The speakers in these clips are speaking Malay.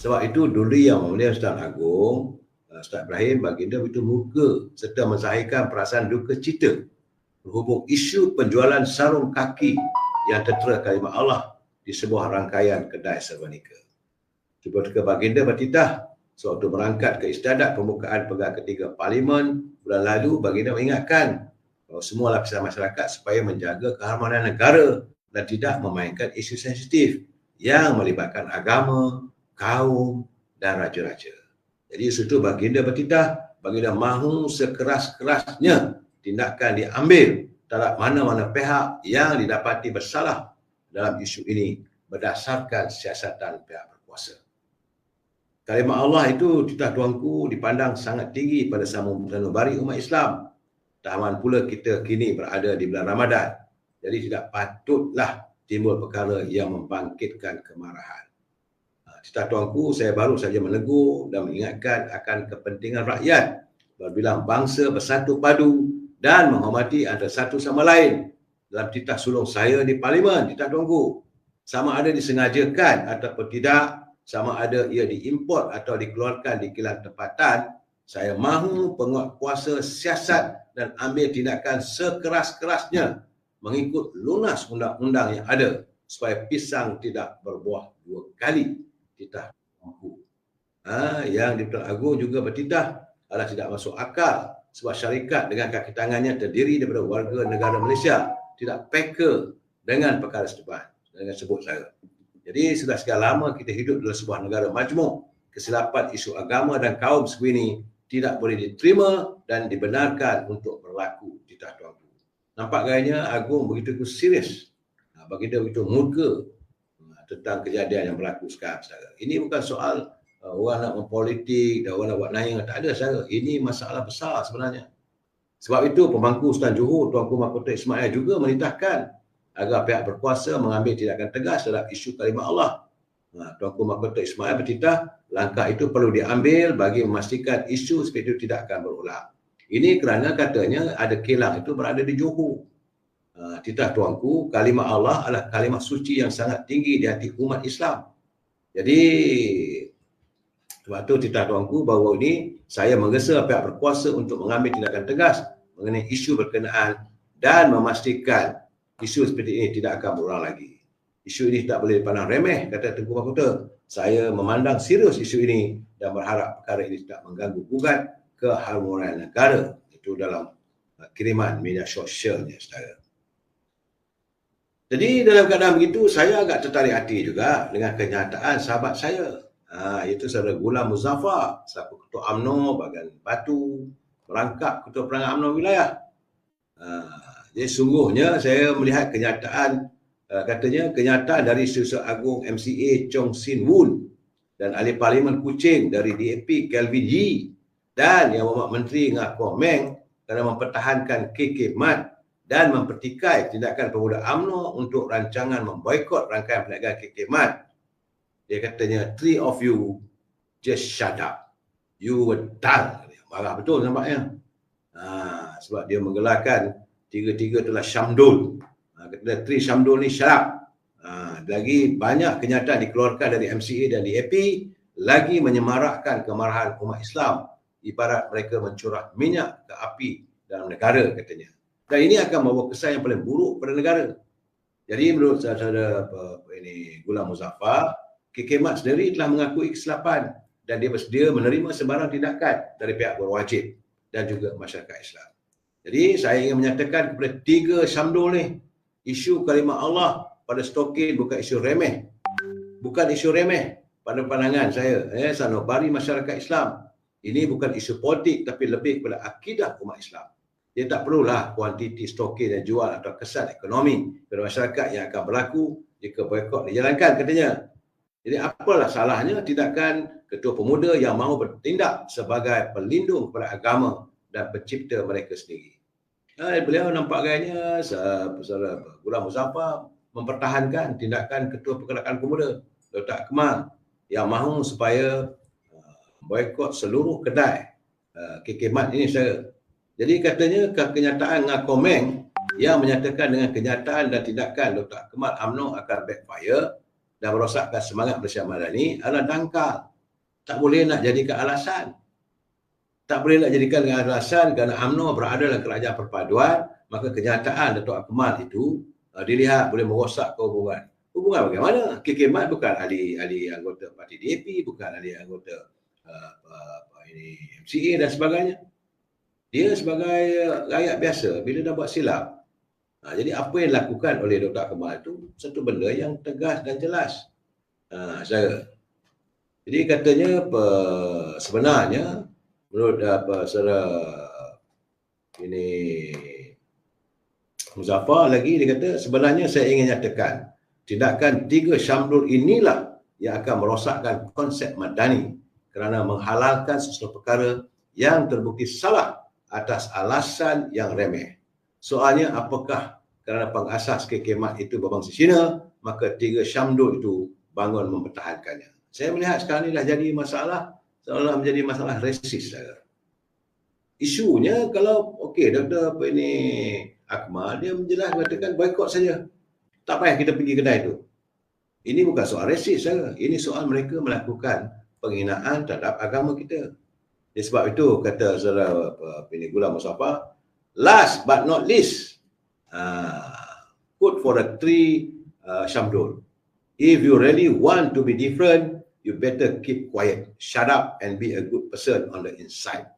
Sebab itu dulu yang Mulia Ustaz Agung, Ustaz Ibrahim, baginda begitu muka serta menzahirkan perasaan duka cita berhubung isu penjualan sarung kaki yang tertera kalimat Allah di sebuah rangkaian kedai serba-nika. Cuba baginda bertitah sewaktu berangkat ke istiadat pembukaan pegang ketiga Parlimen bulan lalu, baginda mengingatkan bahawa semua lapisan masyarakat supaya menjaga keharmonian negara dan tidak memainkan isu sensitif yang melibatkan agama, kaum dan raja-raja. Jadi situ baginda bertitah, baginda mahu sekeras-kerasnya tindakan diambil terhadap mana-mana pihak yang didapati bersalah dalam isu ini berdasarkan siasatan pihak berkuasa. Kalimah Allah itu, titah tuanku, dipandang sangat tinggi pada sanubari umat Islam. Taman pula kita kini berada di bulan Ramadan. Jadi tidak patutlah timbul perkara yang membangkitkan kemarahan. Titah tuanku, saya baru saja menegur dan mengingatkan akan kepentingan rakyat berbilang bangsa bersatu padu dan menghormati antara satu sama lain. Dalam titah sulung saya di Parlimen, titah tuanku, sama ada disengajakan ataupun tidak, sama ada ia diimport atau dikeluarkan di kilang tempatan, saya mahu penguatkuasa siasat dan ambil tindakan sekeras-kerasnya mengikut lunas undang-undang yang ada supaya pisang tidak berbuah dua kali. Titah tuanku. Yang di-Pertuan Agong juga bertitah adalah tidak masuk akal sebab syarikat dengan kaki tangannya terdiri daripada warga negara Malaysia, tidak peka dengan perkara sedepan dengan sebut saya. Jadi sudah sekian lama kita hidup dalam sebuah negara majmuk. Kesilapan isu agama dan kaum sebegini tidak boleh diterima dan dibenarkan untuk berlaku. Titah tuanku. Nampak gayanya Agong begitu serius. Baginda begitu murka tentang kejadian yang berlaku sekarang. Ini bukan soal orang nak mempolitik dan orang nak buat naik, tak ada saudara. Ini masalah besar sebenarnya. Sebab itu pemangku Sultan Johor Tuanku Mahkota Ismail juga menitahkan agar pihak berkuasa mengambil tindakan tegas terhadap isu kalimah Allah. Tuanku Mahkota Ismail bertitah langkah itu perlu diambil bagi memastikan isu seperti itu tidak akan berulang. Ini kerana katanya ada kilang itu berada di Johor. Titah tuanku, kalimah Allah adalah kalimah suci yang sangat tinggi di hati umat Islam. Jadi sebab itu titah tuanku bahawa ini saya menggesa pihak berkuasa untuk mengambil tindakan tegas mengenai isu berkenaan dan memastikan isu seperti ini tidak akan berulang lagi. Isu ini tak boleh dipandang remeh, kata Tengku Mahkota. Saya memandang serius isu ini dan berharap perkara ini tidak mengganggu gugat keharmonian negara. Itu dalam kiriman media sosialnya, saudara. Jadi dalam keadaan begitu, saya agak tertarik hati juga dengan kenyataan sahabat saya. Iaitu saudara Ghulam Muzaffar, selaku Ketua UMNO bahagian Batu, merangkap Ketua Perangai UMNO wilayah. Jadi sungguhnya saya melihat kenyataan, katanya kenyataan dari Susah Agung MCA Chong Sin Woon dan Ahli Parlimen Kuching dari DAP Kelvin Yee dan Yang Berhormat Menteri Ngah Kuo Meng kerana mempertahankan KK Mat dan mempertikai tindakan pemuda UMNO untuk rancangan memboikot rangkaian perniagaan KK Mat. Dia katanya, three of you just shut up. You were dull. Marah betul nampaknya. Sebab dia menggelarkan tiga-tiga itulah Syamdul. Kata three Syamdul ni shut up. Lagi banyak kenyataan dikeluarkan dari MCA dan DAP lagi menyemarakkan kemarahan umat Islam. Ibarat mereka mencurah minyak ke api dalam negara, katanya. Dan ini akan membawa kesan yang paling buruk pada negara. Jadi menurut saudara Ghulam Muzaffar, KK Mat sendiri telah mengakui kesilapan dan dia bersedia menerima sebarang tindakan dari pihak berwajib dan juga masyarakat Islam. Jadi saya ingin menyatakan kepada tiga Syamdul ni, isu kalimah Allah pada Stokin bukan isu remeh. Bukan isu remeh pada pandangan saya, sanubari masyarakat Islam. Ini bukan isu politik tapi lebih kepada akidah umat Islam. Dia tak perlulah kuantiti stokin dan jual atau kesan ekonomi kepada masyarakat yang akan berlaku jika boikot dijalankan, katanya. Jadi apalah salahnya tindakan ketua pemuda yang mahu bertindak sebagai pelindung kepada agama dan pencipta mereka sendiri. Beliau nampak gayanya Ghulam Muzaffar mempertahankan tindakan ketua pergerakan pemuda Dr. Akmal yang mahu supaya boikot seluruh kedai KK Mat ini, saya. Jadi katanya kenyataan Ngah Kuo Meng yang menyatakan dengan kenyataan dan tindakan Dr. Akmal UMNO akan backfire dan merosakkan semangat Malaysia Madani adalah dangkal Tak boleh nak jadikan alasan. Tak boleh nak jadikan alasan kerana UMNO berada dalam kerajaan perpaduan, maka kenyataan Datuk Akmal itu dilihat boleh merosakkan hubungan. Hubungan bagaimana? KK Mat bukan ahli anggota parti DAP, bukan ahli anggota MCA dan sebagainya. Dia sebagai rakyat biasa, bila dah buat silap. Jadi apa yang dilakukan oleh Dr. Akmal itu satu benda yang tegas dan jelas. Saudara. Jadi katanya sebenarnya menurut saudara ini Muzaffar lagi, dia kata sebenarnya saya ingin nyatakan tindakan 3 Syamdul inilah yang akan merosakkan konsep Madani kerana menghalalkan sesuatu perkara yang terbukti salah atas alasan yang remeh. Soalnya apakah kerana pengasas KK Mat itu berbangsa Cina, maka 3 Syamdul itu bangun mempertahankannya. Saya melihat sekarang ini dah jadi masalah, seolah menjadi masalah resis. Isunya kalau Dr. Akmal dia menjelaskan katakan boikot saja. Tak payah kita pergi kedai itu. Ini bukan soal resis, ini soal mereka melakukan penghinaan terhadap agama kita. Jadi sebab itu kata saudara Ghulam Muzaffar, last but not least, quote for the 3 Syamdul. If you really want to be different, you better keep quiet, shut up and be a good person on the inside.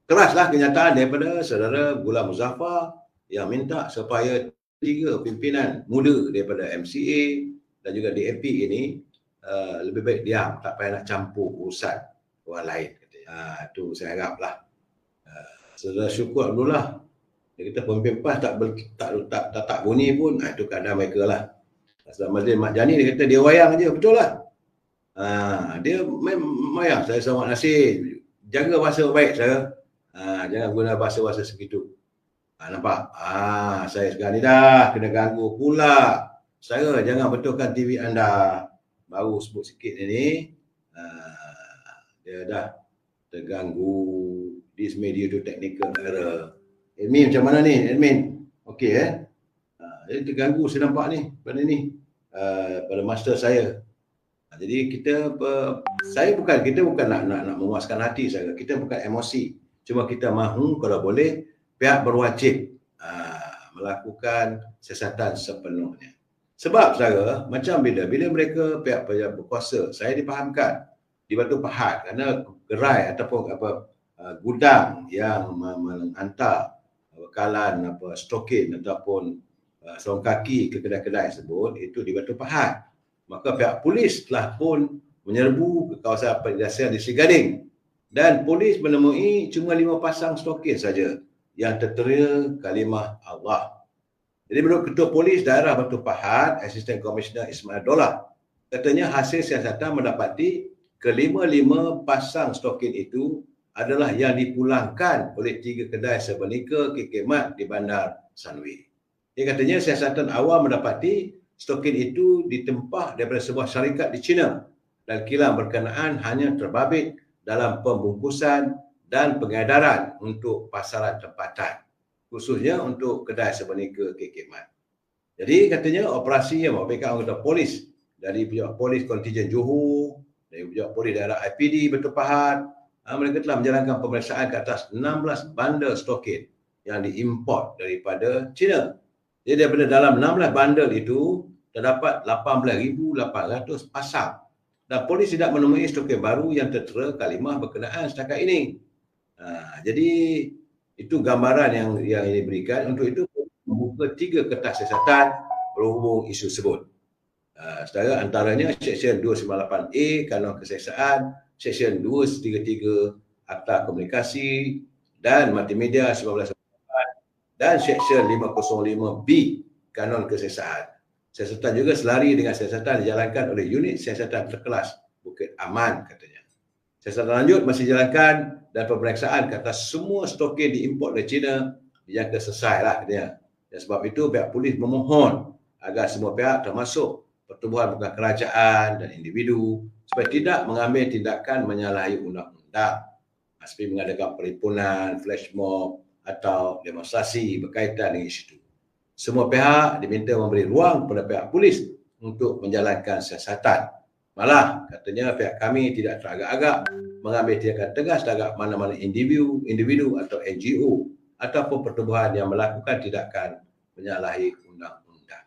Keraslah kenyataan daripada saudara Ghulam Muzaffar yang minta supaya 3 pimpinan muda daripada MCA dan juga DAP ini lebih baik diam, tak payah nak campur urusan orang lain. Itu saya haraplah. Saudara Syukur Abdullah, dia kata pemimpin PAS tak bunyi pun, itu keadaan mereka lah. Saudara Mazlin Mat Jani, dia kata dia wayang je, betul lah. Dia wayang, saya sama nasib. Jaga bahasa baik saya. Jangan guna bahasa-bahasa segitu. Nampak? Saya sekarang ni dah kena ganggu pula. Saya jangan betulkan TV anda. Baru sebut sikit ni. Dia dah terganggu. This media to technical error. Admin macam mana ni? Admin. Okey Dia terganggu saya nampak ni. Pada ni. Pada master saya. Jadi kita bukan nak memuaskan hati saya. Kita bukan emosi. Cuma kita mahu kalau boleh pihak berwajib melakukan siasatan sepenuhnya. Sebab saudara, macam bila mereka pihak berkuasa, saya dipahamkan di Batu Pahat kerana gerai ataupun gudang yang menghantar bekalan stokin ataupun sarung kaki ke kedai-kedai tersebut itu di Batu Pahat. Maka pihak polis telah pun menyerbu ke kawasan penindasan di Sri Gading dan polis menemui cuma 5 pasang stokin saja yang tertera kalimah Allah. Jadi menurut Ketua Polis Daerah Batu Pahat, Asisten Komisioner Ismail Dollah, katanya hasil siasatan mendapati kelima-lima pasang stokin itu adalah yang dipulangkan oleh 3 kedai sebenika KK Mat di Bandar Sunway. Dia katanya siasatan awal mendapati stokin itu ditempah daripada sebuah syarikat di China dan kilang berkenaan hanya terbabit dalam pembungkusan dan pengedaran untuk pasaran tempatan, khususnya untuk kedai sebenika KK Mat. Jadi katanya operasi yang melibatkan anggota polis dari pihak polis kontingen Johor, dari pihak polis daerah IPD Batu Pahat, mereka telah menjalankan pemeriksaan ke atas 16 bandel stokin yang diimport daripada China. Jadi daripada dalam 16 bandel itu terdapat 18,800 pasang dan polis tidak menemui stokin baru yang tertera kalimah berkenaan setakat ini. Jadi itu gambaran yang diberikan. Untuk itu membuka 3 kertas siasatan berhubung isu tersebut. Saudara, antaranya Seksyen 298A Kanun Kesiasaan, Seksyen 233 Akta Komunikasi dan Multimedia 1998 dan Seksyen 505B Kanun Kesiasaan. Siasatan juga selari dengan siasatan dijalankan oleh unit siasatan terkelas Bukit Aman katanya. Siasatan lanjut masih dijalankan dan pemeriksaan ke atas semua stokin diimport dari China dijangka selesai lah katanya. Dan sebab itu pihak polis memohon agar semua pihak termasuk pertubuhan bukan kerajaan dan individu supaya tidak mengambil tindakan menyalahi undang-undang seperti mengadakan perhimpunan, flash mob atau demonstrasi berkaitan dengan isu itu. Semua pihak diminta memberi ruang kepada pihak polis untuk menjalankan siasatan Malah katanya pihak kami tidak teragak-agak mengambil tindakan tegas terhadap mana-mana individu atau NGO ataupun pertubuhan yang melakukan tindakan menyalahi undang-undang.